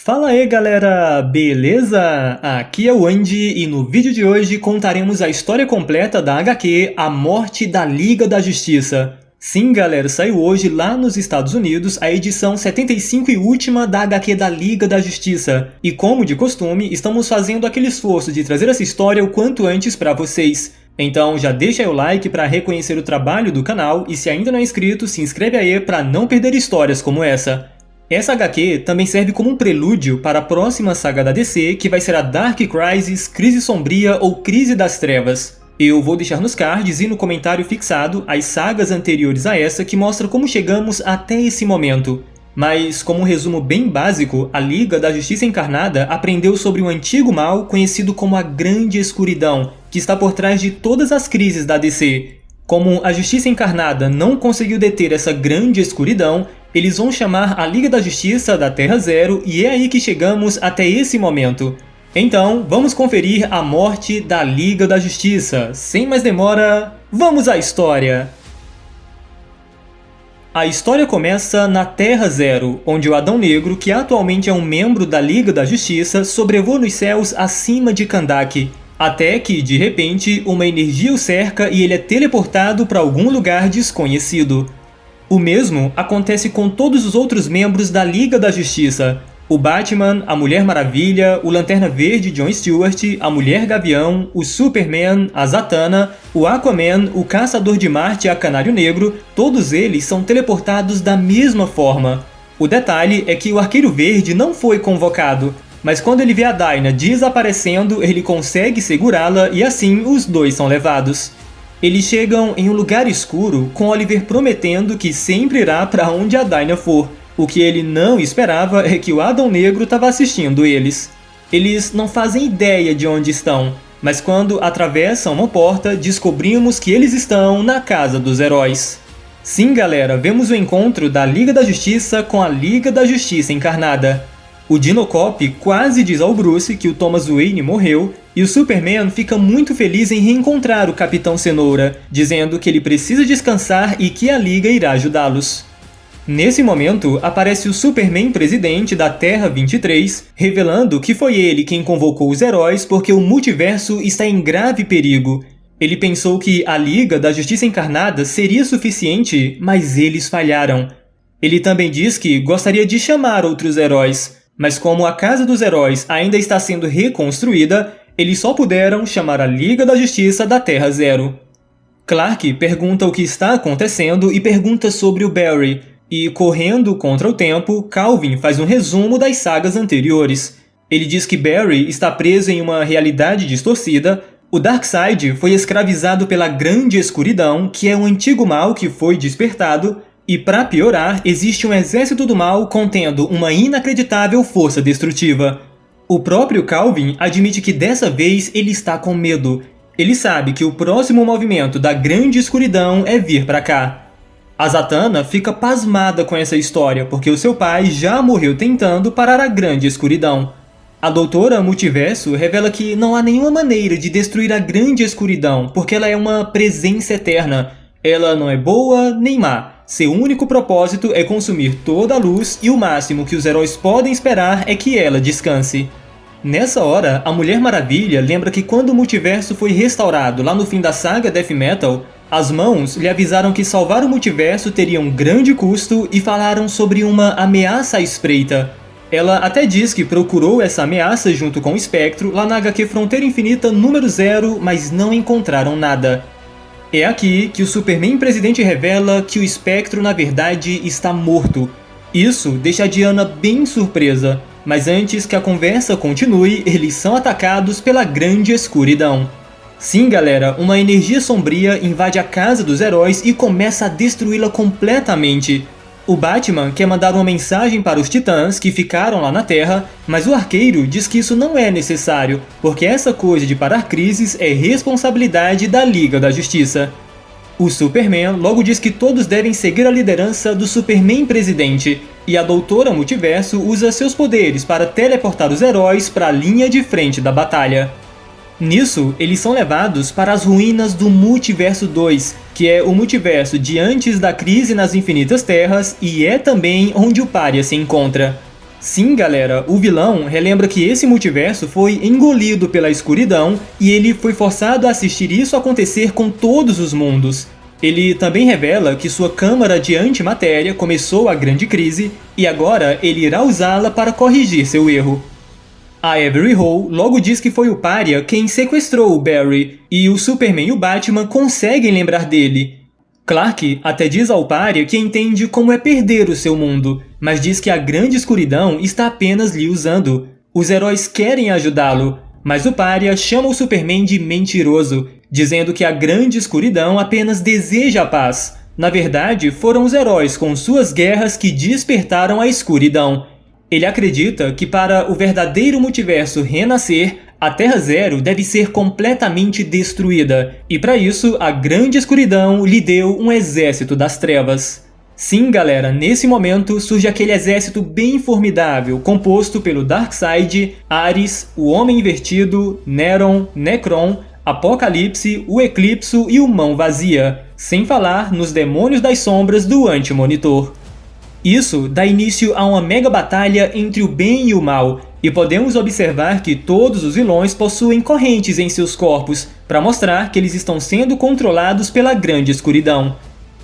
Fala aí galera, beleza? Aqui é o Andy e no vídeo de hoje contaremos a história completa da HQ A Morte da Liga da Justiça. Sim galera, saiu hoje lá nos Estados Unidos a edição 75 e última da HQ da Liga da Justiça. E como de costume, estamos fazendo aquele esforço de trazer essa história o quanto antes para vocês. Então já deixa aí o like para reconhecer o trabalho do canal e se ainda não é inscrito, se inscreve aí para não perder histórias como essa. Essa HQ também serve como um prelúdio para a próxima saga da DC, que vai ser a Dark Crisis, Crise Sombria ou Crise das Trevas. Eu vou deixar nos cards e no comentário fixado as sagas anteriores a essa que mostram como chegamos até esse momento. Mas, como um resumo bem básico, a Liga da Justiça Encarnada aprendeu sobre um antigo mal conhecido como a Grande Escuridão, que está por trás de todas as crises da DC. Como a Justiça Encarnada não conseguiu deter essa Grande Escuridão, eles vão chamar a Liga da Justiça da Terra Zero e é aí que chegamos até esse momento. Então, vamos conferir a morte da Liga da Justiça. Sem mais demora, vamos à história! A história começa na Terra Zero, onde o Adão Negro, que atualmente é um membro da Liga da Justiça, sobrevoa nos céus acima de Kahndaq. Até que, de repente, uma energia o cerca e ele é teleportado para algum lugar desconhecido. O mesmo acontece com todos os outros membros da Liga da Justiça. O Batman, a Mulher Maravilha, o Lanterna Verde John Stewart, a Mulher Gavião, o Superman, a Zatanna, o Aquaman, o Caçador de Marte e a Canário Negro, todos eles são teleportados da mesma forma. O detalhe é que o Arqueiro Verde não foi convocado, mas quando ele vê a Dinah desaparecendo, ele consegue segurá-la e assim os dois são levados. Eles chegam em um lugar escuro, com Oliver prometendo que sempre irá para onde a Dinah for. O que ele não esperava é que o Adão Negro estava assistindo eles. Eles não fazem ideia de onde estão, mas quando atravessam uma porta, descobrimos que eles estão na Casa dos Heróis. Sim galera, vemos o encontro da Liga da Justiça com a Liga da Justiça Encarnada. O Dino Cop quase diz ao Bruce que o Thomas Wayne morreu, e o Superman fica muito feliz em reencontrar o Capitão Cenoura, dizendo que ele precisa descansar e que a Liga irá ajudá-los. Nesse momento, aparece o Superman presidente da Terra 23, revelando que foi ele quem convocou os heróis porque o multiverso está em grave perigo. Ele pensou que a Liga da Justiça Encarnada seria suficiente, mas eles falharam. Ele também diz que gostaria de chamar outros heróis, mas como a Casa dos Heróis ainda está sendo reconstruída, eles só puderam chamar a Liga da Justiça da Terra Zero. Clark pergunta o que está acontecendo e pergunta sobre o Barry, e correndo contra o tempo, Calvin faz um resumo das sagas anteriores. Ele diz que Barry está preso em uma realidade distorcida, o Darkseid foi escravizado pela Grande Escuridão, que é um antigo mal que foi despertado, e para piorar, existe um exército do mal contendo uma inacreditável força destrutiva. O próprio Calvin admite que dessa vez ele está com medo. Ele sabe que o próximo movimento da Grande Escuridão é vir para cá. A Zatanna fica pasmada com essa história, porque o seu pai já morreu tentando parar a Grande Escuridão. A Doutora Multiverso revela que não há nenhuma maneira de destruir a Grande Escuridão, porque ela é uma presença eterna. Ela não é boa nem má. Seu único propósito é consumir toda a luz e o máximo que os heróis podem esperar é que ela descanse. Nessa hora, a Mulher Maravilha lembra que quando o multiverso foi restaurado lá no fim da saga Death Metal, as mãos lhe avisaram que salvar o multiverso teria um grande custo e falaram sobre uma ameaça à espreita. Ela até diz que procurou essa ameaça junto com o Espectro lá na HQ Fronteira Infinita número 0, mas não encontraram nada. É aqui que o Superman presidente revela que o Espectro na verdade está morto. Isso deixa a Diana bem surpresa, mas antes que a conversa continue, eles são atacados pela Grande Escuridão. Sim galera, uma energia sombria invade a Casa dos Heróis e começa a destruí-la completamente. O Batman quer mandar uma mensagem para os Titãs que ficaram lá na Terra, mas o Arqueiro diz que isso não é necessário, porque essa coisa de parar crises é responsabilidade da Liga da Justiça. O Superman logo diz que todos devem seguir a liderança do Superman presidente, e a Doutora Multiverso usa seus poderes para teleportar os heróis para a linha de frente da batalha. Nisso, eles são levados para as ruínas do Multiverso 2, que é o multiverso de antes da crise nas Infinitas Terras e é também onde o Pária se encontra. Sim, galera, o vilão relembra que esse multiverso foi engolido pela escuridão e ele foi forçado a assistir isso acontecer com todos os mundos. Ele também revela que sua câmara de antimatéria começou a grande crise e agora ele irá usá-la para corrigir seu erro. A Avery Hall logo diz que foi o Pária quem sequestrou o Barry, e o Superman e o Batman conseguem lembrar dele. Clark até diz ao Pária que entende como é perder o seu mundo, mas diz que a grande escuridão está apenas lhe usando. Os heróis querem ajudá-lo, mas o Pária chama o Superman de mentiroso, dizendo que a grande escuridão apenas deseja a paz. Na verdade, foram os heróis com suas guerras que despertaram a escuridão. Ele acredita que para o verdadeiro multiverso renascer, a Terra Zero deve ser completamente destruída, e para isso a grande escuridão lhe deu um exército das trevas. Sim, galera, nesse momento surge aquele exército bem formidável, composto pelo Darkseid, Ares, o Homem Invertido, Neron, Necron, Apocalipse, o Eclipso e o Mão Vazia, sem falar nos demônios das sombras do Anti-Monitor. Isso dá início a uma mega batalha entre o bem e o mal, e podemos observar que todos os vilões possuem correntes em seus corpos, para mostrar que eles estão sendo controlados pela grande escuridão.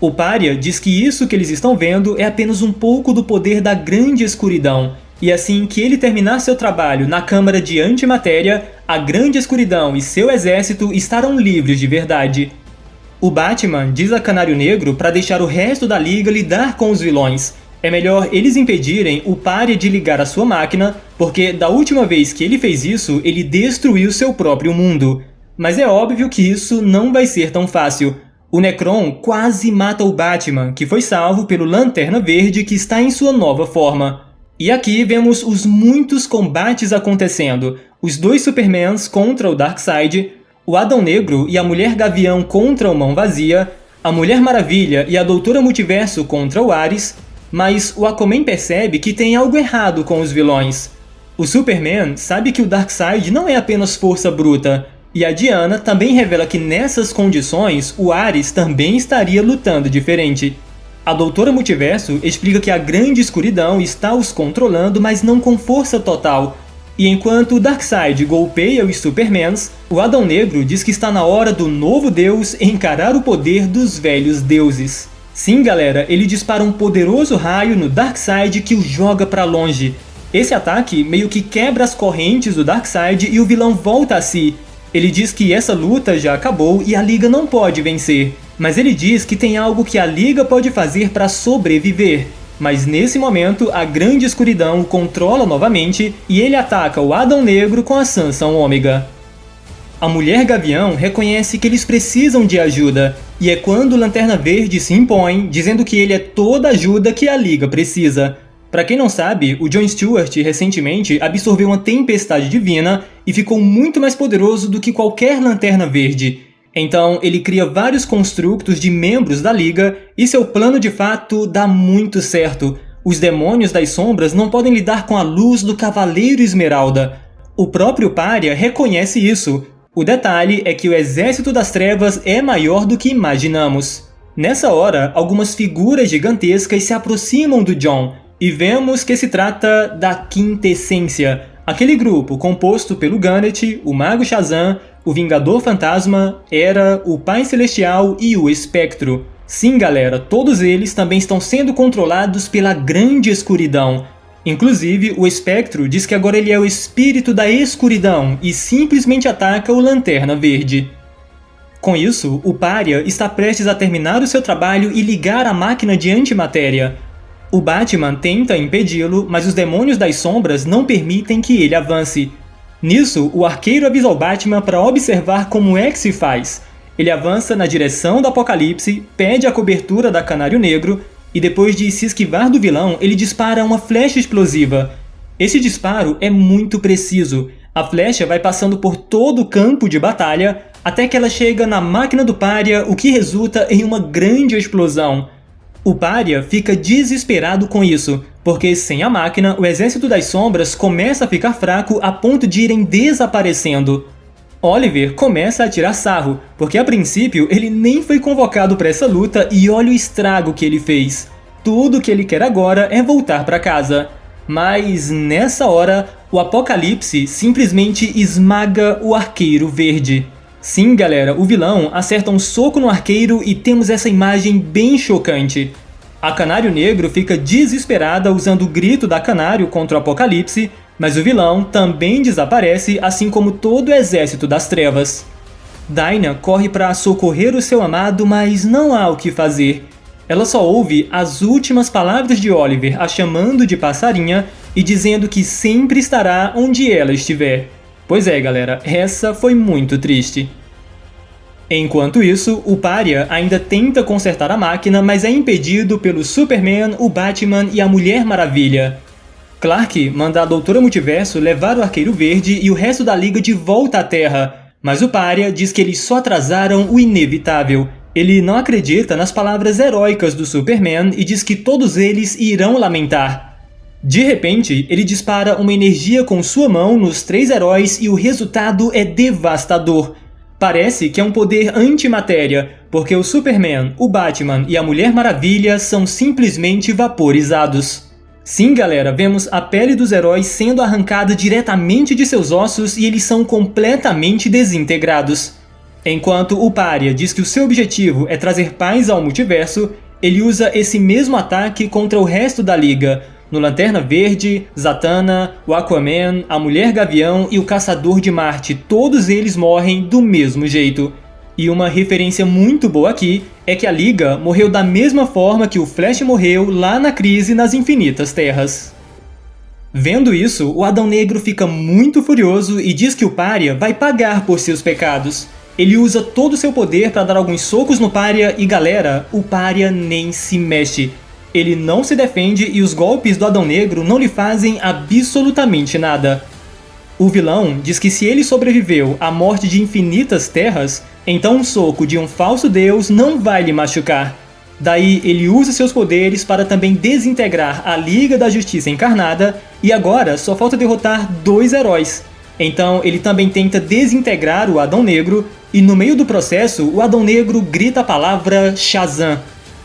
O Pária diz que isso que eles estão vendo é apenas um pouco do poder da grande escuridão, e assim que ele terminar seu trabalho na Câmara de Antimatéria, a grande escuridão e seu exército estarão livres de verdade. O Batman diz a Canário Negro para deixar o resto da Liga lidar com os vilões. É melhor eles impedirem o Pária de ligar a sua máquina, porque da última vez que ele fez isso, ele destruiu seu próprio mundo. Mas é óbvio que isso não vai ser tão fácil. O Necron quase mata o Batman, que foi salvo pelo Lanterna Verde que está em sua nova forma. E aqui vemos os muitos combates acontecendo. Os dois Supermans contra o Darkseid, o Adão Negro e a Mulher Gavião contra o Mão Vazia, a Mulher Maravilha e a Doutora Multiverso contra o Ares, mas o Aquaman percebe que tem algo errado com os vilões. O Superman sabe que o Darkseid não é apenas força bruta, e a Diana também revela que nessas condições o Ares também estaria lutando diferente. A Doutora Multiverso explica que a grande escuridão está os controlando, mas não com força total. E enquanto o Darkseid golpeia os Supermans, o Adão Negro diz que está na hora do novo deus encarar o poder dos velhos deuses. Sim, galera, ele dispara um poderoso raio no Darkseid que o joga para longe. Esse ataque meio que quebra as correntes do Darkseid e o vilão volta a si. Ele diz que essa luta já acabou e a Liga não pode vencer, mas ele diz que tem algo que a Liga pode fazer para sobreviver. Mas nesse momento, a grande escuridão o controla novamente e ele ataca o Adão Negro com a Sanção Ômega. A Mulher Gavião reconhece que eles precisam de ajuda, e é quando o Lanterna Verde se impõe, dizendo que ele é toda a ajuda que a Liga precisa. Pra quem não sabe, o John Stewart recentemente absorveu uma tempestade divina e ficou muito mais poderoso do que qualquer Lanterna Verde. Então ele cria vários construtos de membros da Liga e seu plano de fato dá muito certo. Os demônios das sombras não podem lidar com a luz do Cavaleiro Esmeralda. O próprio Pária reconhece isso. O detalhe é que o Exército das Trevas é maior do que imaginamos. Nessa hora, algumas figuras gigantescas se aproximam do John, e vemos que se trata da Quintessência, aquele grupo composto pelo Gannett, o Mago Shazam, o Vingador Fantasma, Hera, o Pai Celestial e o Espectro. Sim, galera, todos eles também estão sendo controlados pela grande escuridão. Inclusive, o Espectro diz que agora ele é o espírito da escuridão e simplesmente ataca o Lanterna Verde. Com isso, o Pária está prestes a terminar o seu trabalho e ligar a máquina de antimatéria. O Batman tenta impedi-lo, mas os demônios das sombras não permitem que ele avance. Nisso, o Arqueiro avisa o Batman para observar como é que se faz. Ele avança na direção do Apocalipse, pede a cobertura da Canário Negro, e depois de se esquivar do vilão, ele dispara uma flecha explosiva. Esse disparo é muito preciso. A flecha vai passando por todo o campo de batalha, até que ela chega na máquina do Pária, o que resulta em uma grande explosão. O Pária fica desesperado com isso, porque sem a máquina, o Exército das Sombras começa a ficar fraco a ponto de irem desaparecendo. Oliver começa a tirar sarro, porque a princípio ele nem foi convocado para essa luta e olha o estrago que ele fez. Tudo que ele quer agora é voltar para casa. Mas nessa hora, o Apocalipse simplesmente esmaga o Arqueiro Verde. Sim, galera, o vilão acerta um soco no arqueiro e temos essa imagem bem chocante. A Canário Negro fica desesperada usando o grito da Canário contra o Apocalipse, mas o vilão também desaparece, assim como todo o exército das trevas. Dinah corre para socorrer o seu amado, mas não há o que fazer. Ela só ouve as últimas palavras de Oliver a chamando de passarinha e dizendo que sempre estará onde ela estiver. Pois é, galera, essa foi muito triste. Enquanto isso, o Pária ainda tenta consertar a máquina, mas é impedido pelo Superman, o Batman e a Mulher Maravilha. Clark manda a Doutora Multiverso levar o Arqueiro Verde e o resto da Liga de volta à Terra, mas o Pária diz que eles só atrasaram o inevitável. Ele não acredita nas palavras heróicas do Superman e diz que todos eles irão lamentar. De repente, ele dispara uma energia com sua mão nos 3 heróis e o resultado é devastador. Parece que é um poder antimatéria, porque o Superman, o Batman e a Mulher Maravilha são simplesmente vaporizados. Sim, galera, vemos a pele dos heróis sendo arrancada diretamente de seus ossos e eles são completamente desintegrados. Enquanto o Pária diz que o seu objetivo é trazer paz ao multiverso, ele usa esse mesmo ataque contra o resto da Liga, no Lanterna Verde, Zatanna, o Aquaman, a Mulher Gavião e o Caçador de Marte, todos eles morrem do mesmo jeito. E uma referência muito boa aqui é que a Liga morreu da mesma forma que o Flash morreu lá na Crise nas Infinitas Terras. Vendo isso, o Adão Negro fica muito furioso e diz que o Pária vai pagar por seus pecados. Ele usa todo o seu poder para dar alguns socos no Pária e galera, o Pária nem se mexe. Ele não se defende e os golpes do Adão Negro não lhe fazem absolutamente nada. O vilão diz que se ele sobreviveu à morte de infinitas terras, então um soco de um falso deus não vai lhe machucar. Daí ele usa seus poderes para também desintegrar a Liga da Justiça encarnada e agora só falta derrotar 2 heróis. Então ele também tenta desintegrar o Adão Negro e no meio do processo o Adão Negro grita a palavra Shazam.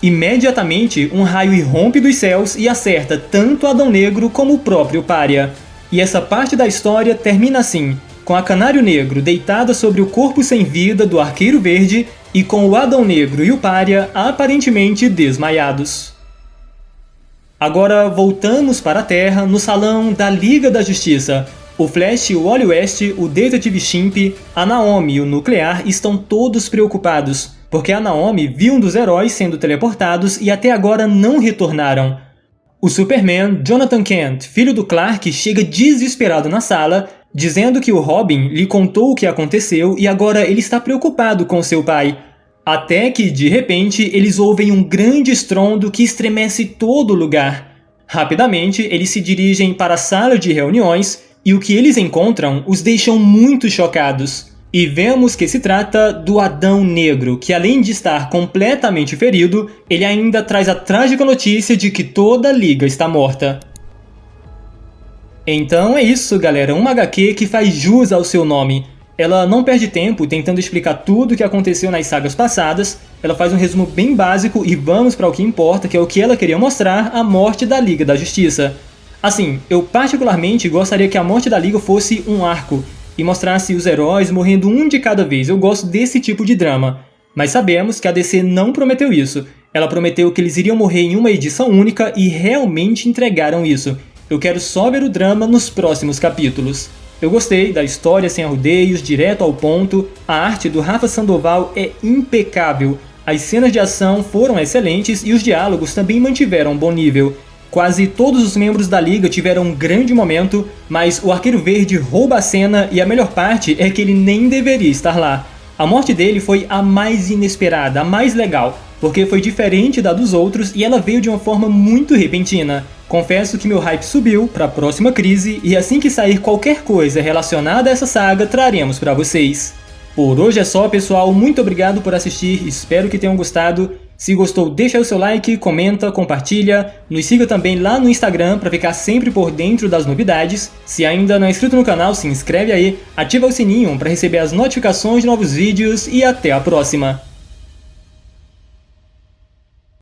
Imediatamente, um raio irrompe dos céus e acerta tanto Adão Negro como o próprio Pária. E essa parte da história termina assim, com a Canário Negro deitada sobre o corpo sem vida do Arqueiro Verde e com o Adão Negro e o Pária aparentemente desmaiados. Agora voltamos para a Terra no salão da Liga da Justiça. O Flash, o Wally West, o Detetive Chimp, a Naomi e o Nuclear estão todos preocupados, porque a Naomi viu um dos heróis sendo teleportados e até agora não retornaram. O Superman, Jonathan Kent, filho do Clark, chega desesperado na sala, dizendo que o Robin lhe contou o que aconteceu e agora ele está preocupado com seu pai. Até que, de repente, eles ouvem um grande estrondo que estremece todo o lugar. Rapidamente, eles se dirigem para a sala de reuniões e o que eles encontram os deixam muito chocados. E vemos que se trata do Adão Negro, que além de estar completamente ferido, ele ainda traz a trágica notícia de que toda a Liga está morta. Então é isso, galera, uma HQ que faz jus ao seu nome. Ela não perde tempo tentando explicar tudo o que aconteceu nas sagas passadas, ela faz um resumo bem básico e vamos para o que importa, que é o que ela queria mostrar, a morte da Liga da Justiça. Assim, eu particularmente gostaria que a morte da Liga fosse um arco, e mostrasse os heróis morrendo um de cada vez. Eu gosto desse tipo de drama. Mas sabemos que a DC não prometeu isso. Ela prometeu que eles iriam morrer em uma edição única e realmente entregaram isso. Eu quero só ver o drama nos próximos capítulos. Eu gostei da história sem arrudeios, direto ao ponto. A arte do Rafa Sandoval é impecável. As cenas de ação foram excelentes e os diálogos também mantiveram um bom nível. Quase todos os membros da Liga tiveram um grande momento, mas o Arqueiro Verde rouba a cena e a melhor parte é que ele nem deveria estar lá. A morte dele foi a mais inesperada, a mais legal, porque foi diferente da dos outros e ela veio de uma forma muito repentina. Confesso que meu hype subiu para a próxima crise e assim que sair qualquer coisa relacionada a essa saga, traremos para vocês. Por hoje é só, pessoal, muito obrigado por assistir, espero que tenham gostado. Se gostou, deixa aí o seu like, comenta, compartilha, nos siga também lá no Instagram para ficar sempre por dentro das novidades. Se ainda não é inscrito no canal, se inscreve aí, ativa o sininho para receber as notificações de novos vídeos e até a próxima!